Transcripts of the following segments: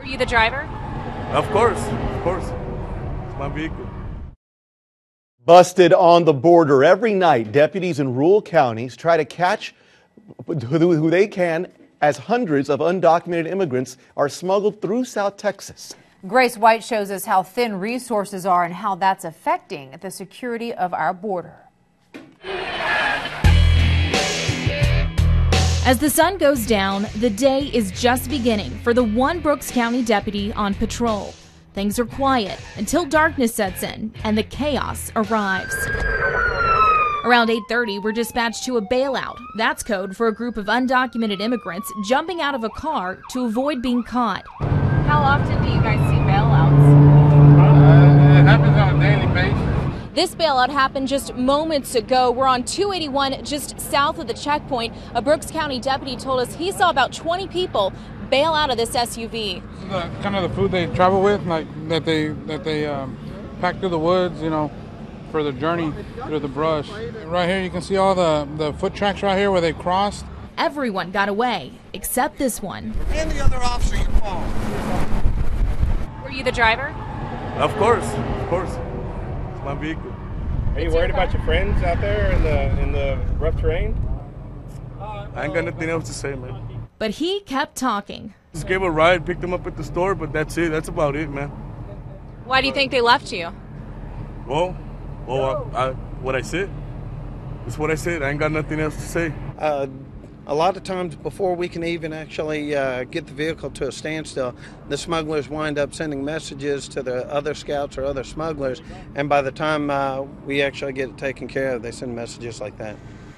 Were you the driver? Of course. It's my vehicle. Busted on the border every night, deputies in rural counties try to catch who they can as hundreds of undocumented immigrants are smuggled through South Texas. Grace White shows us how thin resources are and how that's affecting the security of our border. As the sun goes down, the day is just beginning for the one Brooks County deputy on patrol. Things are quiet until darkness sets in and the chaos arrives. Around 8:30, we're dispatched to a bailout. That's code for a group of undocumented immigrants jumping out of a car to avoid being caught. How often do you guys see bailouts? It happens on a daily basis. This bailout happened just moments ago. We're on 281 just south of the checkpoint. A Brooks County deputy told us he saw about 20 people bail out of this SUV. This is the kind of the food they travel with, like that they pack through the woods, for the journey through the brush. Right here you can see all the foot tracks right here where they crossed. Everyone got away, except this one. And the other officer you follow. Were you the driver? Of course. It's my vehicle. Are you worried about your friends out there in the rough terrain? I ain't got nothing else to say, man. But he kept talking. Just gave a ride, picked them up at the store, but that's it. That's about it, man. Why do you think they left you? Well, what I said. It's what I said. I ain't got nothing else to say. A lot of times before we can even actually get the vehicle to a standstill, the smugglers wind up sending messages to the other scouts or other smugglers, and by the time we actually get it taken care of, they send messages like that.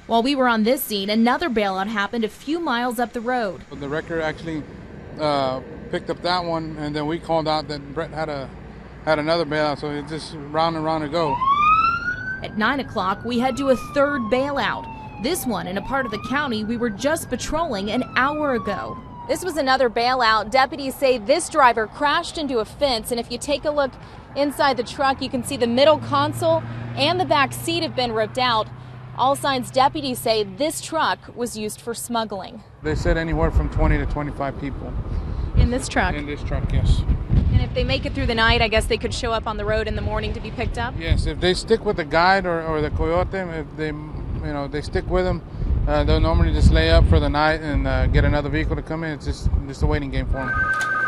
While we were on this scene, another bailout happened a few miles up the road. The wrecker actually picked up that one, and then we called out that Brett had another bailout, so it's just round and round to go. At 9 o'clock, we head to a third bailout. This one in a part of the county we were just patrolling an hour ago. This was another bailout. Deputies say this driver crashed into a fence, and if you take a look inside the truck, you can see the middle console and the back seat have been ripped out. All signs deputies say this truck was used for smuggling. They said anywhere from 20 to 25 people. In this truck? In this truck, yes. And if they make it through the night, I guess they could show up on the road in the morning to be picked up? Yes, if they stick with the guide or the coyote, if they stick with them, they'll normally just lay up for the night and get another vehicle to come in. It's just a waiting game for them.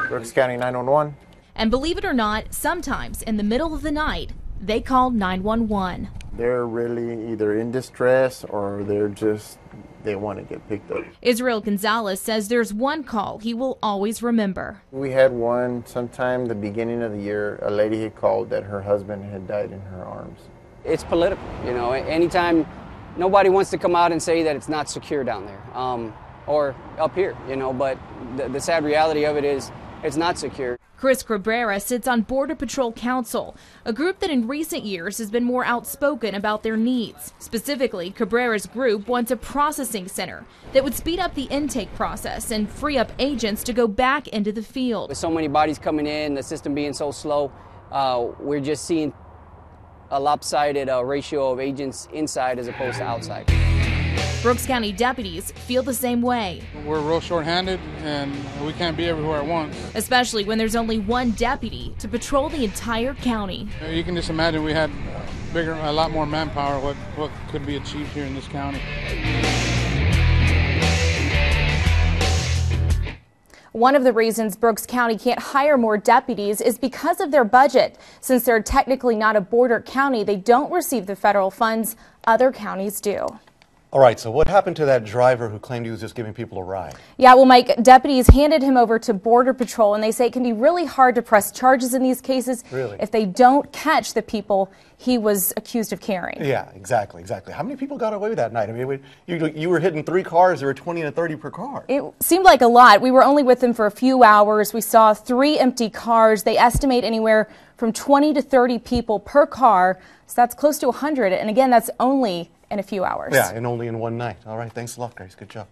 Brooks County 911. And believe it or not, sometimes in the middle of the night, they call 911. They're really either in distress or they want to get picked up. Israel Gonzalez says there's one call he will always remember. We had one sometime the beginning of the year. A lady had called that her husband had died in her arms. It's political, anytime nobody wants to come out and say that it's not secure down there or up here, but the sad reality of it is it's not secure. Chris Cabrera sits on Border Patrol Council, a group that in recent years has been more outspoken about their needs. Specifically, Cabrera's group wants a processing center that would speed up the intake process and free up agents to go back into the field. With so many bodies coming in, the system being so slow, we're just seeing a lopsided ratio of agents inside as opposed to outside. Brooks County deputies feel the same way. We're real short-handed and we can't be everywhere at once. Especially when there's only one deputy to patrol the entire county. You can just imagine we had a lot more manpower, what could be achieved here in this county. One of the reasons Brooks County can't hire more deputies is because of their budget. Since they're technically not a border county, they don't receive the federal funds other counties do. All right, so what happened to that driver who claimed he was just giving people a ride? Yeah, well, Mike, deputies handed him over to Border Patrol, and they say it can be really hard to press charges in these cases if they don't catch the people he was accused of carrying. Yeah, exactly. How many people got away with that night? I mean, you were hitting 3 cars, there were 20 and 30 per car. It seemed like a lot. We were only with them for a few hours. We saw 3 empty cars. They estimate anywhere from 20 to 30 people per car, so that's close to 100, and again, that's only in a few hours. Yeah, and only in one night. All right, thanks a lot, Grace. Good job.